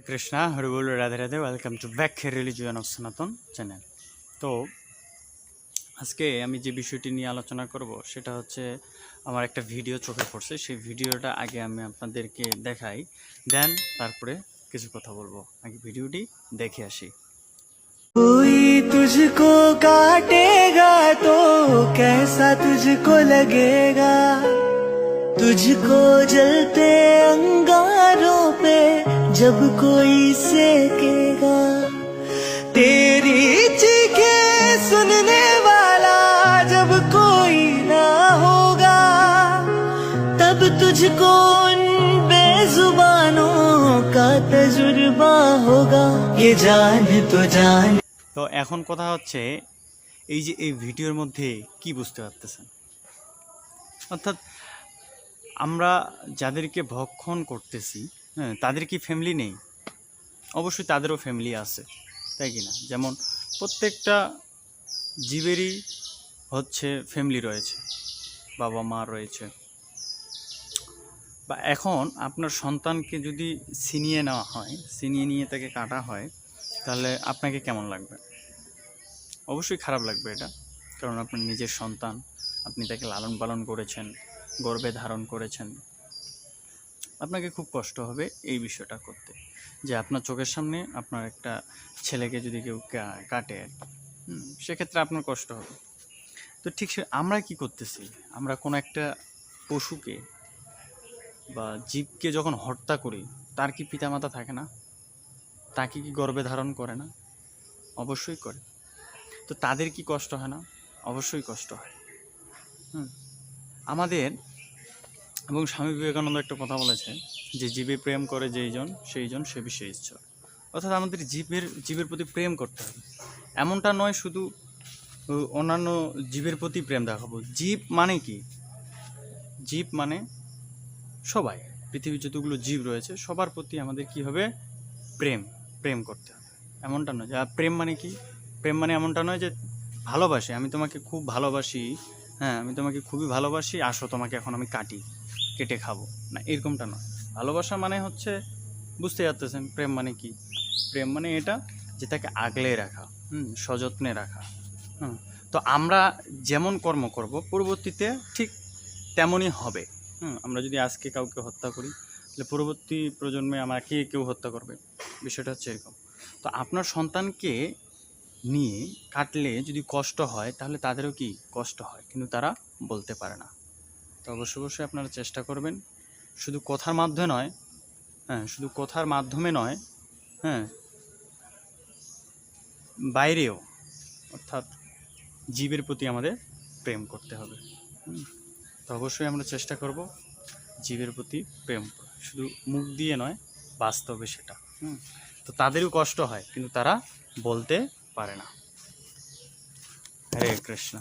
Krishna Hari ball, Radhe Radhe. Welcome to back religion of সনাতন channel. তো আজকে আমি যে বিষয়টি নিয়ে আলোচনা করব সেটা হচ্ছে আমার একটা ভিডিও চোখে পড়ছে। সেই ভিডিওটা আগে আমি আপনাদেরকে দেখাই, দেন তারপরে কিছু কথা বলবো। আগে ভিডিওটি দেখে আসি। कोई तुझको काटेगा तो कैसा तुझको लगेगा, तुझको जलते अंगारों पे जब कोई सेकेगा, तेरी चीखे सुनने वाला जब कोई ना होगा, तब तुझको उन बेजुबानों का तजुर्बा होगा, ये जान तो जान। তো এখন কথা হচ্ছে এই যে এই ভিডিওর মধ্যে কি বুঝতে পারতেছেন, অর্থাৎ আমরা যাদেরকে ভক্ষণ করতেছি, হ্যাঁ, তাদের কি ফ্যামিলি নেই? অবশ্যই তাদেরও ফ্যামিলি আছে, তাই কি না? যেমন প্রত্যেকটা জীবেরই হচ্ছে ফ্যামিলি রয়েছে, বাবা মা রয়েছে। বা এখন আপনার সন্তানকে যদি ছিনিয়ে নেওয়া হয়, ছিনিয়ে নিয়ে তাকে কাটা হয়, তাহলে আপনাকে কেমন লাগবে? অবশ্যই খারাপ লাগবে এটা, কারণ আপনার নিজের সন্তান, আপনি তাকে লালন পালন করেছেন, গর্ভে ধারণ করেছেন। আপনাকে খুব কষ্ট হবে এই বিষয়টা করতে, যে আপনার চোখের সামনে আপনার একটা ছেলেকে যদি কেউ কাটে, সেক্ষেত্রে আপনার কষ্ট হবে। তো ঠিক আমরা কি করতেছি, আমরা কোনো একটা পশুকে বা জীবকে যখন হত্যা করি, তার কি পিতামাতা থাকে না? তাকে কি গর্ভে ধারণ করে না? অবশ্যই করে। তো তাদের কি কষ্ট হয় না? অবশ্যই কষ্ট হয়। আমাদের এবং স্বামী বিবেকানন্দ একটা কথা বলেছে যে জীবে প্রেম করে যেইজন সেইজন সে বিষয়ে ঈশ্বর। অর্থাৎ আমাদের জীবের প্রতি প্রেম করতে হবে। এমনটা নয় শুধু অন্যান্য জীবের প্রতি প্রেম দেখাবো। জীব মানে কি? জীব মানে সবাই, পৃথিবীর যতগুলো জীব রয়েছে সবার প্রতি আমাদের কি হবে? প্রেম করতে হবে। এমনটা নয় যে প্রেম মানে কি, প্রেম মানে এমনটা নয় যে ভালোবাসি, আমি তোমাকে খুব ভালোবাসি, হ্যাঁ আমি তোমাকে খুবই ভালোবাসি, আসো তোমাকে এখন আমি কেটে খাবো না, এরকমটা নয়। ভালোবাসা মানে হচ্ছে, বুঝতে পারতেছেন প্রেম মানে কি? প্রেম মানে এটা যে তাকে আগলে রাখা, সযত্নে রাখা। তো আমরা যেমন কর্ম করব পরবর্তীতে ঠিক তেমনই হবে। আমরা যদি আজকে কাউকে হত্যা করি, তাহলে পরবর্তী প্রজন্মে আমাকে কেউ হত্যা করবে। বিষয়টা হচ্ছে এরকম। তো আপনার সন্তানকে নিয়ে কাটলে যদি কষ্ট হয়, তাহলে তাদেরও কি কষ্ট হয়, কিন্তু তারা বলতে পারে না। তো অবশ্যই আপনারা চেষ্টা করবেন, শুধু কথার মাধ্যমে নয়, শুধু কথার মাধ্যমে নয়, হ্যাঁ, বাইরেও, অর্থাৎ জীবের প্রতি আমাদের প্রেম করতে হবে। তো অবশ্যই আমরা চেষ্টা করব জীবের প্রতি প্রেম, শুধু মুখ দিয়ে নয়, বাস্তবে সেটা। তো তাদেরও কষ্ট হয়, কিন্তু তারা বলতে পারে না। হরে কৃষ্ণ।